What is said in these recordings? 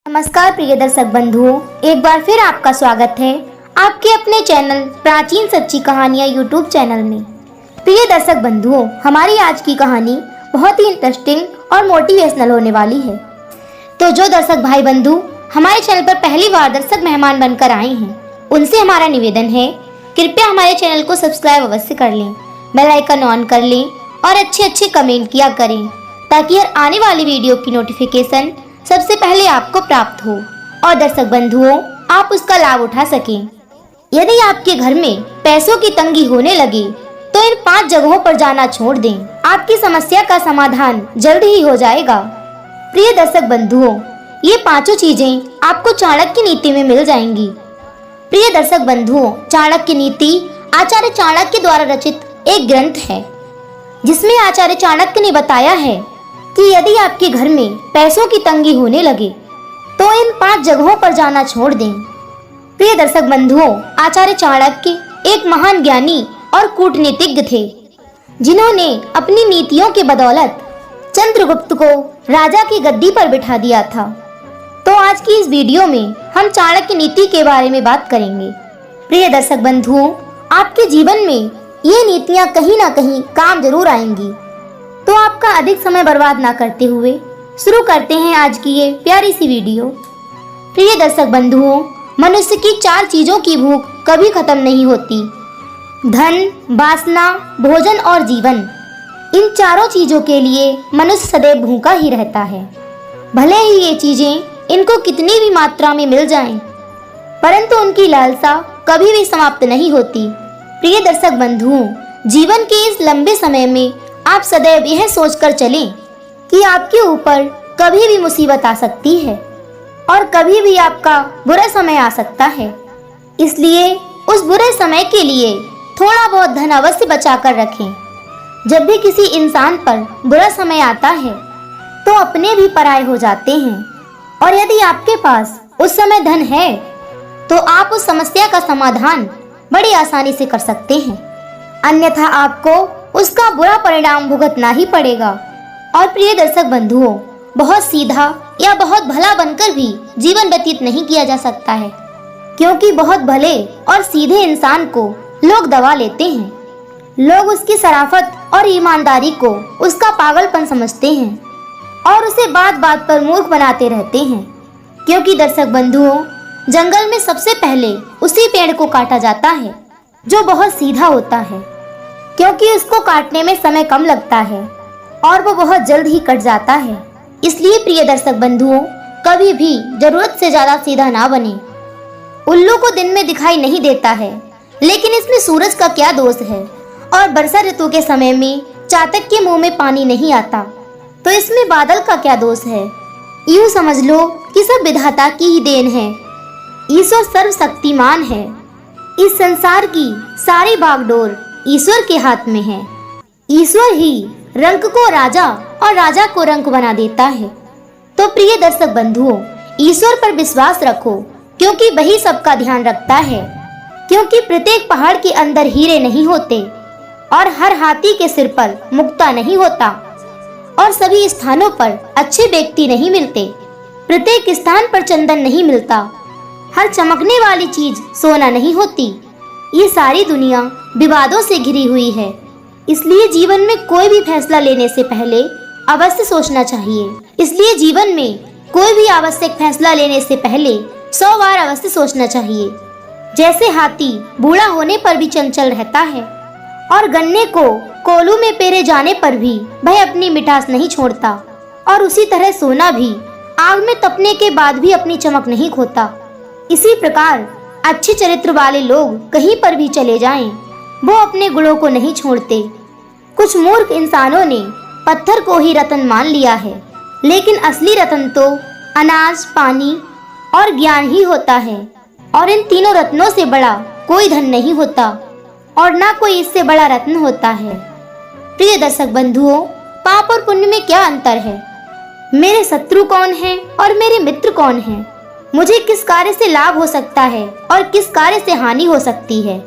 नमस्कार प्रिय दर्शक बंधुओं, एक बार फिर आपका स्वागत है आपके अपने चैनल प्राचीन सच्ची कहानियां यूट्यूब चैनल में। प्रिय दर्शक बंधुओं, हमारी आज की कहानी बहुत ही इंटरेस्टिंग और मोटिवेशनल होने वाली है। तो जो दर्शक भाई बंधु हमारे चैनल पर पहली बार दर्शक मेहमान बनकर आए हैं, उनसे हमारा निवेदन है, कृपया हमारे चैनल को सब्सक्राइब अवश्य कर लें, बेल आइकन ऑन कर लें और अच्छे कमेंट किया करें ताकि हर आने वाली वीडियो की नोटिफिकेशन सबसे पहले आपको प्राप्त हो और दर्शक बंधुओं आप उसका लाभ उठा सकें। यदि आपके घर में पैसों की तंगी होने लगे तो इन 5 जगहों पर जाना छोड़ दें, आपकी समस्या का समाधान जल्द ही हो जाएगा। प्रिय दर्शक बंधुओं, ये 5 चीजें आपको चाणक्य नीति में मिल जाएंगी। प्रिय दर्शक बंधुओं, चाणक्य नीति आचार्य चाणक्य द्वारा रचित एक ग्रंथ है, जिसमें आचार्य चाणक्य ने बताया है कि यदि आपके घर में पैसों की तंगी होने लगे तो इन 5 जगहों पर जाना छोड़ दें। प्रिय दर्शक बंधुओं, आचार्य चाणक्य एक महान ज्ञानी और कूटनीतिज्ञ थे, जिन्होंने अपनी नीतियों के बदौलत चंद्रगुप्त को राजा की गद्दी पर बिठा दिया था। तो आज की इस वीडियो में हम चाणक्य नीति के बारे में बात करेंगे। प्रिय दर्शक बंधुओं, आपके जीवन में ये नीतियां कहीं ना कहीं काम जरूर आएंगी। तो आपका अधिक समय बर्बाद ना करते हुए शुरू करते हैं आज की ये प्यारी सी वीडियो। प्रिय दर्शक बंधुओं, मनुष्य की 4 चीजों की भूख कभी खत्म नहीं होती: धन, वासना, भोजन और जीवन। इन चारों चीजों के लिए मनुष्य सदैव भूखा ही रहता है। भले ही ये चीजें इनको कितनी भी मात्रा में मिल जाएं, परंतु उनकी लालसा कभी भी समाप्त नहीं होती। प्रिय दर्शक बंधुओं, जीवन के इस लंबे समय में आप सदैव यह सोचकर चलें कि आपके ऊपर कभी भी मुसीबत आ सकती है और कभी भी आपका बुरा समय आ सकता है। इसलिए उस बुरे समय के लिए थोड़ा बहुत धन अवश्य बचा कर रखें। जब भी किसी इंसान पर बुरा समय आता है तो अपने भी पराये हो जाते हैं, और यदि आपके पास उस समय धन है तो आप उस समस्या का समाधान बड़ी आसानी से कर सकते हैं, अन्यथा आपको उसका बुरा परिणाम भुगतना ही पड़ेगा। और प्रिय दर्शक बंधुओं, बहुत सीधा या बहुत भला बनकर भी जीवन व्यतीत नहीं किया जा सकता है, क्योंकि बहुत भले और सीधे इंसान को लोग दबा लेते हैं। लोग उसकी शराफत और ईमानदारी को उसका पागलपन समझते हैं और उसे बात बात पर मूर्ख बनाते रहते हैं, क्योंकि दर्शक बंधुओं, जंगल में सबसे पहले उसी पेड़ को काटा जाता है जो बहुत सीधा होता है, क्योंकि उसको काटने में समय कम लगता है और वो बहुत जल्द ही कट जाता है। इसलिए प्रिय दर्शक बंधुओं, कभी भी जरूरत से ज्यादा सीधा ना बने। उल्लू को दिन में दिखाई नहीं देता है, लेकिन इसमें सूरज का क्या दोष है? और वर्षा ऋतु के समय में चातक के मुंह में पानी नहीं आता, तो इसमें बादल का क्या दोष है? यूं समझ लो कि सब विधाता की ही देन है। ईश्वर सर्वशक्तिमान है। इस संसार की सारी बागडोर ईश्वर के हाथ में है। ईश्वर ही रंक को राजा और राजा को रंक बना देता है। तो प्रिय दर्शक बंधुओं, ईश्वर पर विश्वास रखो, क्योंकि वही सबका ध्यान रखता है। क्योंकि प्रत्येक पहाड़ के अंदर हीरे नहीं होते और हर हाथी के सिर पर मुक्ता नहीं होता और सभी स्थानों पर अच्छे व्यक्ति नहीं मिलते। प्रत्येक स्थान पर चंदन नहीं मिलता। हर चमकने वाली चीज सोना नहीं होती। ये सारी दुनिया विवादों से घिरी हुई है। इसलिए जीवन में कोई भी फैसला लेने से पहले अवश्य सोचना चाहिए। इसलिए जीवन में कोई भी आवश्यक फैसला लेने से पहले 100 बार अवश्य सोचना चाहिए। जैसे हाथी बूढ़ा होने पर भी चंचल रहता है और गन्ने को कोलू में पेरे जाने पर भी वह अपनी मिठास नहीं छोड़ता, और उसी तरह सोना भी आग में तपने के बाद भी अपनी चमक नहीं खोता। इसी प्रकार अच्छे चरित्र वाले लोग कहीं पर भी चले जाएं, वो अपने गुणों को नहीं छोड़ते। कुछ मूर्ख इंसानों ने पत्थर को ही रत्न मान लिया है, लेकिन असली रत्न तो अनाज, पानी और ज्ञान ही होता है। और इन तीनों रत्नों से बड़ा कोई धन नहीं होता और ना कोई इससे बड़ा रत्न होता है। प्रिय दर्शक बंधुओं, पाप और पुण्य में क्या अंतर है? मेरे शत्रु कौन है और मेरे मित्र कौन है? मुझे किस कार्य से लाभ हो सकता है और किस कार्य से हानि हो सकती है?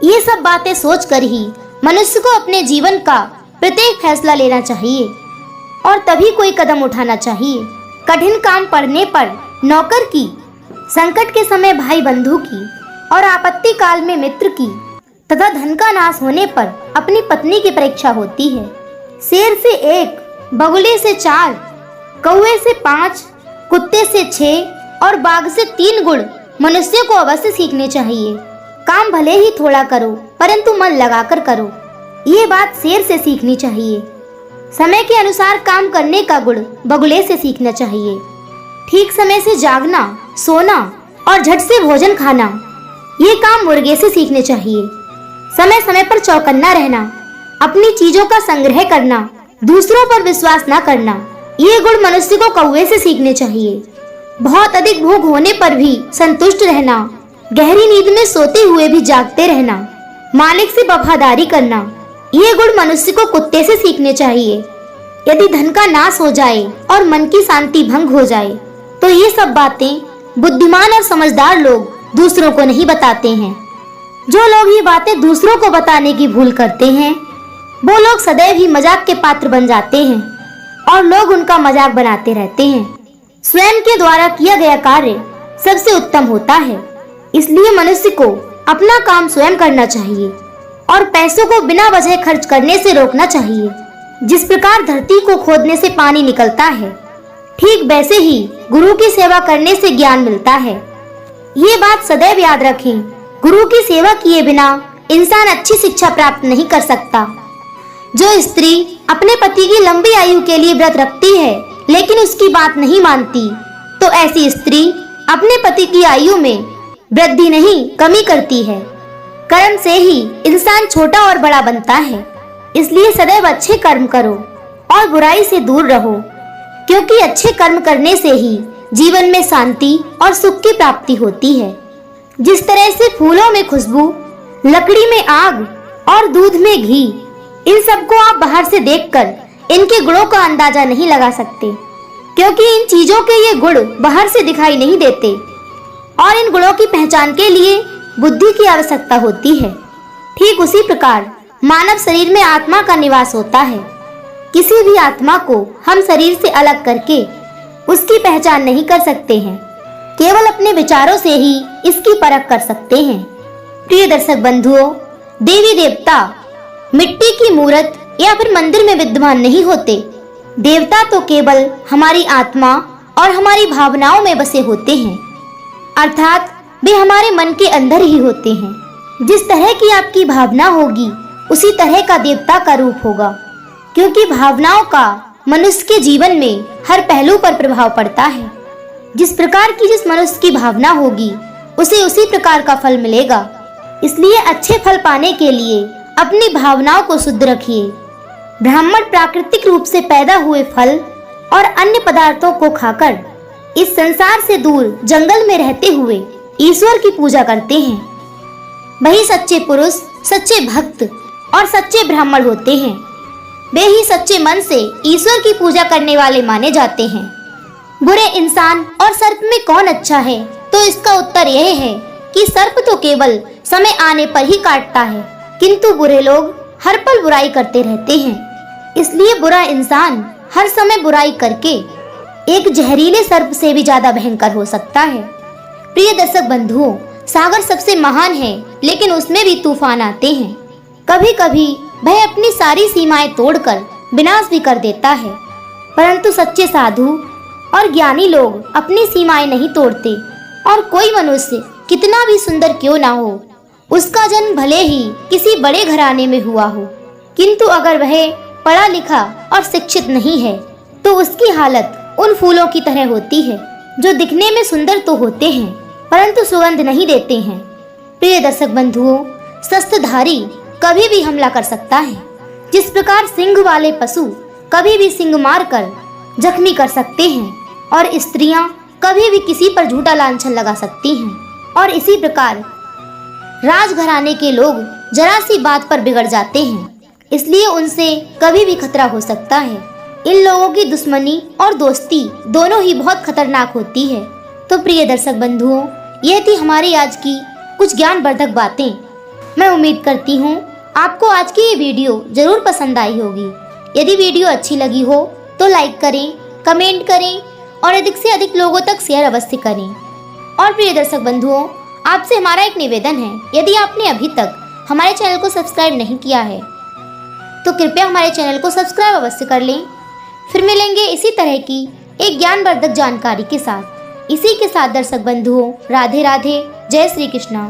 ये सब बातें सोचकर ही मनुष्य को अपने जीवन का प्रत्येक फैसला लेना चाहिए और तभी कोई कदम उठाना चाहिए। कठिन काम पड़ने पर नौकर की, संकट के समय भाई बंधु की और आपत्ति काल में मित्र की तथा धन का नाश होने पर अपनी पत्नी की परीक्षा होती है। शेर से 1, बगुले से 4, कौवे से 5, कुत्ते से 6 और बाघ से 3 गुण मनुष्य को अवश्य सीखने चाहिए। काम भले ही थोड़ा करो परंतु मन लगाकर करो, ये बात शेर से सीखनी चाहिए। समय के अनुसार काम करने का गुण बगुले से सीखना चाहिए। ठीक समय से जागना, सोना और झट से भोजन खाना, ये काम मुर्गे से सीखने चाहिए। समय समय पर चौकन्ना रहना, अपनी चीजों का संग्रह करना, दूसरों पर विश्वास न करना, ये गुण मनुष्य को कौवे से सीखने चाहिए। बहुत अधिक भूख होने पर भी संतुष्ट रहना, गहरी नींद में सोते हुए भी जागते रहना, मालिक से वफादारी करना, ये गुण मनुष्य को कुत्ते से सीखने चाहिए। यदि धन का नाश हो जाए और मन की शांति भंग हो जाए तो ये सब बातें बुद्धिमान और समझदार लोग दूसरों को नहीं बताते हैं। जो लोग ये बातें दूसरों को बताने की भूल करते हैं वो लोग सदैव ही मजाक के पात्र बन जाते हैं और लोग उनका मजाक बनाते रहते हैं। स्वयं के द्वारा किया गया कार्य सबसे उत्तम होता है, इसलिए मनुष्य को अपना काम स्वयं करना चाहिए और पैसों को बिना वजह खर्च करने से रोकना चाहिए। जिस प्रकार धरती को खोदने से पानी निकलता है, ठीक वैसे ही गुरु की सेवा करने से ज्ञान मिलता है। ये बात सदैव याद रखें, गुरु की सेवा किए बिना इंसान अच्छी शिक्षा प्राप्त नहीं कर सकता। जो स्त्री अपने पति की लंबी आयु के लिए व्रत रखती है लेकिन उसकी बात नहीं मानती, तो ऐसी स्त्री अपने पति की आयु में वृद्धि नहीं कमी करती है। कर्म से ही इंसान छोटा और बड़ा बनता है, इसलिए सदैव अच्छे कर्म करो और बुराई से दूर रहो, क्योंकि अच्छे कर्म करने से ही जीवन में शांति और सुख की प्राप्ति होती है। जिस तरह से फूलों में खुशबू, लकड़ी में आग और दूध में घी, इन सबको आप बाहर से देखकर इनके गुणों का अंदाजा नहीं लगा सकते, क्योंकि इन चीजों के ये गुण बाहर से दिखाई नहीं देते और इन गुणों की पहचान के लिए बुद्धि की आवश्यकता होती है। ठीक उसी प्रकार मानव शरीर में आत्मा का निवास होता है। किसी भी आत्मा को हम शरीर से अलग करके उसकी पहचान नहीं कर सकते हैं, केवल अपने विचारों से ही इसकी परख कर सकते हैं। प्रिय दर्शक बंधुओं, देवी देवता मिट्टी की मूर्त या फिर मंदिर में विद्यमान नहीं होते। देवता तो केवल हमारी आत्मा और हमारी भावनाओं में बसे होते हैं, अर्थात वे हमारे मन के अंदर ही होते हैं। जिस तरह की आपकी भावना होगी उसी तरह का देवता का रूप होगा, क्योंकि भावनाओं का मनुष्य के जीवन में हर पहलू पर प्रभाव पड़ता है। जिस प्रकार की जिस मनुष्य की भावना होगी उसे उसी प्रकार का फल मिलेगा। इसलिए अच्छे फल पाने के लिए अपनी भावनाओं को शुद्ध रखिए। ब्राह्मण प्राकृतिक रूप से पैदा हुए फल और अन्य पदार्थों को खाकर इस संसार से दूर जंगल में रहते हुए ईश्वर की पूजा करते हैं। वही सच्चे पुरुष, सच्चे भक्त और सच्चे ब्राह्मण होते हैं। वे ही सच्चे मन से ईश्वर की पूजा करने वाले माने जाते हैं। बुरे इंसान और सर्प में कौन अच्छा है? तो इसका उत्तर यह है कि सर्प तो केवल समय आने पर ही काटता है, किंतु बुरे लोग हर पल बुराई करते रहते हैं। इसलिए बुरा इंसान हर समय बुराई करके एक जहरीले सर्प से भी ज्यादा भयंकर हो सकता है। प्रिय दर्शक बंधुओं, सागर सबसे महान है, लेकिन उसमें भी तूफान आते हैं। कभी कभी वह अपनी सारी सीमाएं तोड़कर विनाश भी कर देता है, परंतु सच्चे साधु और ज्ञानी लोग अपनी सीमाएं नहीं तोड़ते। और कोई मनुष्य कितना भी सुंदर क्यों ना हो, उसका जन्म भले ही किसी बड़े घराने में हुआ हो, किंतु अगर वह पढ़ा लिखा और शिक्षित नहीं है तो उसकी हालत उन फूलों की तरह होती है जो दिखने में सुंदर तो होते हैं परंतु सुगंध नहीं देते हैं। प्रिय दर्शक बंधुओं, शस्त्रधारी कभी भी हमला कर सकता है। जिस प्रकार सिंह वाले पशु कभी भी सिंह मारकर जख्मी कर सकते हैं और स्त्रियां कभी भी किसी पर झूठा लांछन लगा सकती हैं, और इसी प्रकार राजघराने के लोग जरा सी बात पर बिगड़ जाते हैं, इसलिए उनसे कभी भी खतरा हो सकता है। इन लोगों की दुश्मनी और दोस्ती दोनों ही बहुत खतरनाक होती है। तो प्रिय दर्शक बंधुओं, यह थी हमारी आज की कुछ ज्ञानवर्धक बातें। मैं उम्मीद करती हूँ आपको आज की ये वीडियो जरूर पसंद आई होगी। यदि वीडियो अच्छी लगी हो तो लाइक करें, कमेंट करें और अधिक से अधिक लोगों तक शेयर अवश्य करें। और प्रिय दर्शक बंधुओं, आपसे हमारा एक निवेदन है, यदि आपने अभी तक हमारे चैनल को सब्सक्राइब नहीं किया है तो कृपया हमारे चैनल को सब्सक्राइब अवश्य कर लें। फिर मिलेंगे इसी तरह की एक ज्ञानवर्धक जानकारी के साथ। इसी के साथ दर्शक बंधुओं, राधे राधे, जय श्री कृष्णा।